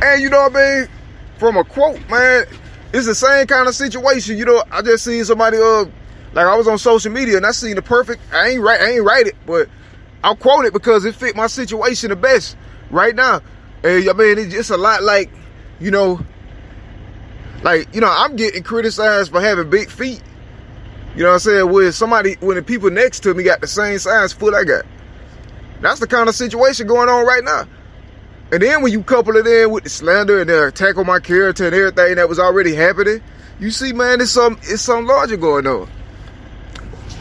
And you know what I mean? From a quote, man, it's the same kind of situation. You know, I just seen somebody, like I was on social media and I seen the perfect, I ain't write it, but I'll quote it because it fit my situation the best right now. And I mean, it's just a lot like, you know, I'm getting criticized for having big feet. You know what I'm saying? When the people next to me got the same size foot I got. That's the kind of situation going on right now. And then when you couple it in with the slander and the attack on my character and everything that was already happening, you see, man, it's some logic going on.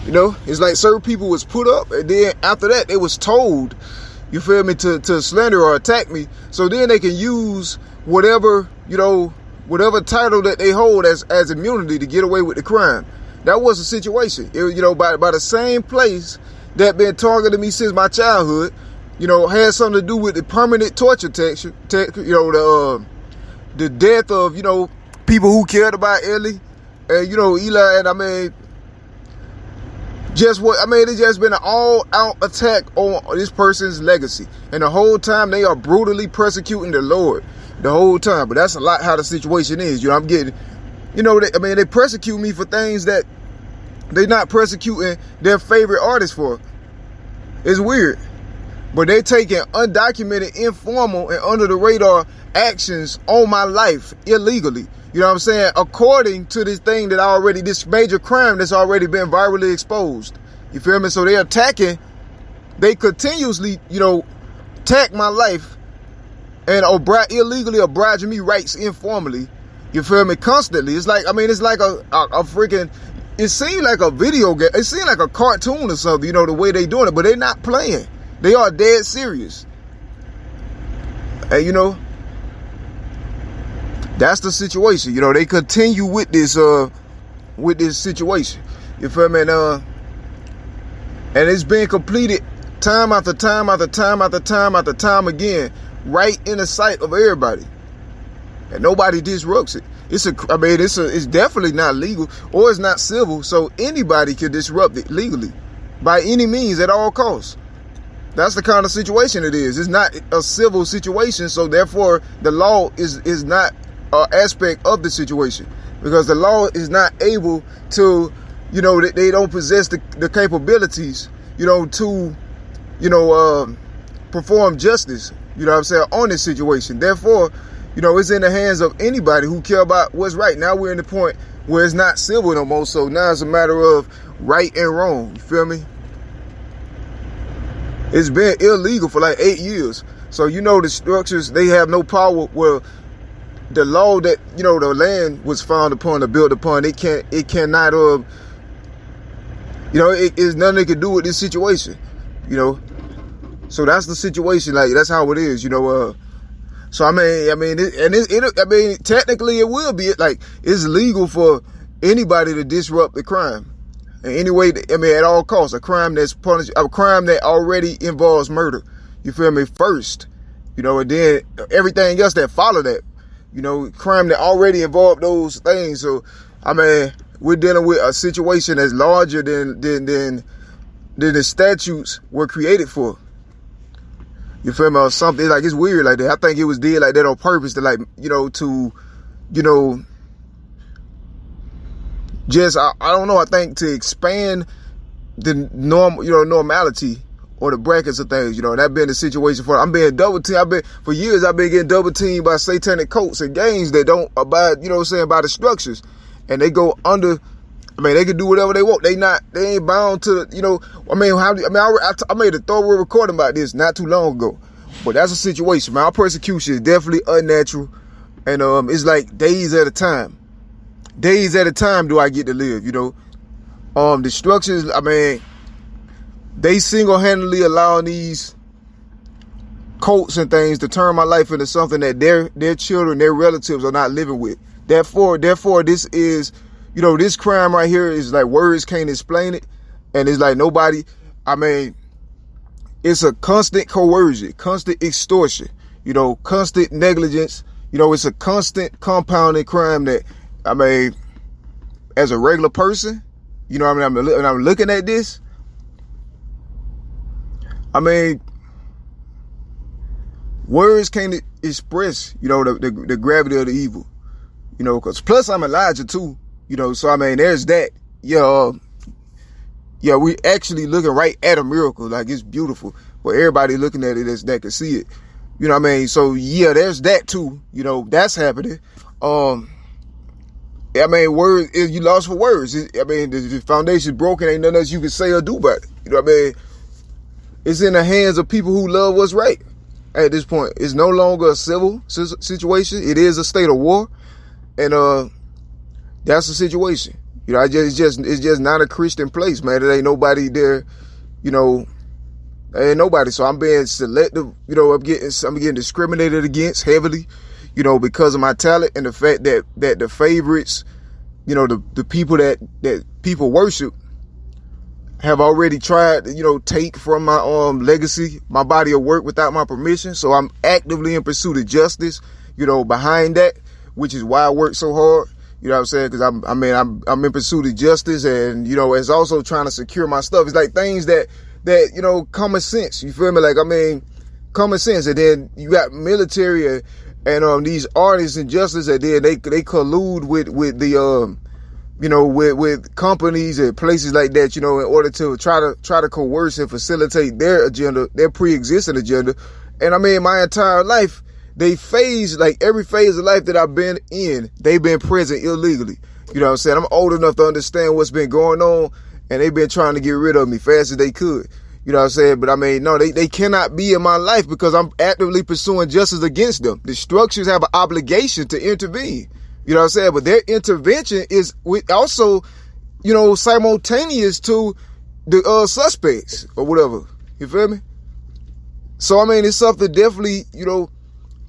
You know, it's like certain people was put up, and then after that, they was told, you feel me, to slander or attack me. So then they can use whatever, you know, whatever title that they hold as immunity to get away with the crime. That was the situation. You know, by the same place that been targeting me since my childhood, you know, had something to do with the permanent torture you know, the death of, you know, people who cared about Ellie and, you know, Eli. And I mean, it's just been an all-out attack on this person's legacy. And the whole time they are brutally persecuting the Lord the whole time. But that's a lot how the situation is. You know, I'm getting, you know, they persecute me for things that they're not persecuting their favorite artist for. It's weird. But they taking undocumented, informal, and under the radar actions on my life illegally. You know what I'm saying? According to this thing this major crime that's already been virally exposed. You feel me? So they continuously, you know, attack my life and illegally obliging me rights informally. You feel me? Constantly. It's like, I mean, it's like a freaking, it seemed like a video game. It seemed like a cartoon or something, you know, the way they doing it, but they're not playing. They are dead serious. And, you know, that's the situation. You know, they continue with this situation. You feel me? And it's been completed time after time after time after time after time again, right in the sight of everybody. And nobody disrupts it. It's definitely not legal or it's not civil, so anybody can disrupt it legally by any means at all costs. That's the kind of situation it is. It's not a civil situation, so therefore the law is not an aspect of the situation because the law is not able to, you know, they don't possess the capabilities, you know, to, you know, perform justice, you know what I'm saying, on this situation. Therefore, you know, it's in the hands of anybody who care about what's right. Now we're in the point where it's not civil no more, so now it's a matter of right and wrong, you feel me? It's been illegal for like 8 years. So, you know, the structures, they have no power. Well, the law that, you know, the land was found upon or built upon, it cannot, you know, it's nothing they can do with this situation, you know. So that's the situation. Like, that's how it is, you know. So, I mean, technically it will be, like, it's legal for anybody to disrupt the crime. Anyway, I mean, at all costs, a crime that's punished, a crime that already involves murder. You feel me? First, you know, and then everything else that follow that, you know, crime that already involved those things. So, I mean, we're dealing with a situation that's larger than the statutes were created for. You feel me? Or something like, it's weird like that. I think it was did like that on purpose to, like, you know, to, you know, just, I don't know, I think to expand the normality or the brackets of things, you know, and that been the situation I'm being double teamed. For years, I've been getting double teamed by satanic cults and gangs that don't abide, you know what I'm saying, by the structures. And they go under, I mean, they can do whatever they want. They ain't bound to, you know, I made a thorough recording about this not too long ago. But that's a situation, man. Our persecution is definitely unnatural. And it's like days at a time. Days at a time do I get to live, you know. The structures, I mean, they single-handedly allowing these cults and things to turn my life into something that their children, their relatives are not living with. Therefore, this is, you know, this crime right here is like words can't explain it. And it's like nobody, I mean, it's a constant coercion, constant extortion, you know, constant negligence. You know, it's a constant compounding crime that, I mean, as a regular person, you know, I mean, I'm looking at this. I mean, words can't express, you know, the gravity of the evil, you know, because plus I'm Elijah too, you know, so I mean, there's that. Yeah, we actually looking right at a miracle. Like, it's beautiful. But everybody looking at it that can see it. You know what I mean? So, yeah, there's that too. You know, that's happening. I mean, words, you lost for words. I mean, the foundation's broken. Ain't nothing else you can say or do about it. You know what I mean? It's in the hands of people who love what's right at this point. It's no longer a civil situation. It is a state of war. And that's the situation. You know, it's just not a Christian place, man. There ain't nobody there, you know. There ain't nobody. So I'm being selective, you know, I'm getting discriminated against heavily, you know, because of my talent and the fact that the favorites, you know, the people that people worship have already tried to, you know, take from my legacy, my body of work without my permission. So I'm actively in pursuit of justice, you know, behind that, which is why I work so hard. You know what I'm saying? Because I'm in pursuit of justice, and, you know, it's also trying to secure my stuff. It's like things that, you know, common sense. You feel me? Like, I mean, common sense. And then you got military and these artists and justice, and then they collude with the you know, with companies and places like that, you know, in order to try to coerce and facilitate their agenda, their pre-existing agenda. And I mean, my entire life, every phase of life that I've been in, they've been present illegally. You know what I'm saying? I'm old enough to understand what's been going on, and they've been trying to get rid of me fast as they could. You know what I'm saying? But I mean, no, they cannot be in my life because I'm actively pursuing justice against them. The structures have an obligation to intervene. You know what I'm saying? But their intervention is also, you know, simultaneous to the suspects or whatever. You feel me? So, I mean, it's something definitely, you know,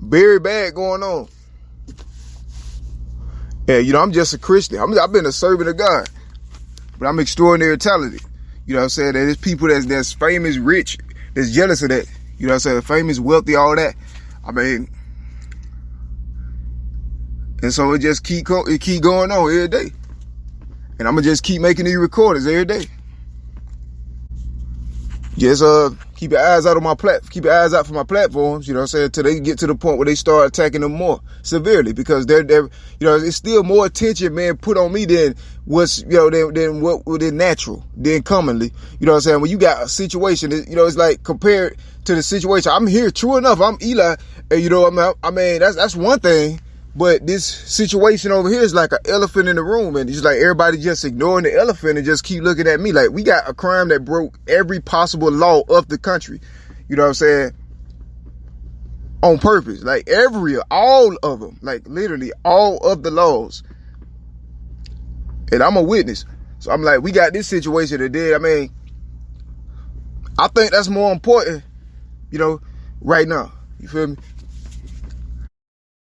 very bad going on. Yeah, you know, I'm just a Christian. I've been a servant of God, but I'm extraordinary talented. You know what I'm saying? There's people that's famous, rich, that's jealous of that. You know what I'm saying? Famous, wealthy, all that. I mean, and so it just keep going on every day. And I'm gonna just keep making these recordings every day. Just keep your eyes out for my platforms, you know what I'm saying, till they get to the point where they start attacking them more severely, because they're you know, it's still more attention, man, put on me than what's, you know, than what than natural, than commonly. You know what I'm saying? When you got a situation, you know, it's like compared to the situation. I'm here, true enough, I'm Eli, and you know, I mean that's one thing. But this situation over here is like an elephant in the room, and it's like everybody just ignoring the elephant and just keep looking at me. Like, we got a crime that broke every possible law of the country. You know what I'm saying? On purpose. Like, all of them. Like, literally all of the laws. And I'm a witness. So I'm like, we got this situation today. I mean, I think that's more important, you know, right now. You feel me?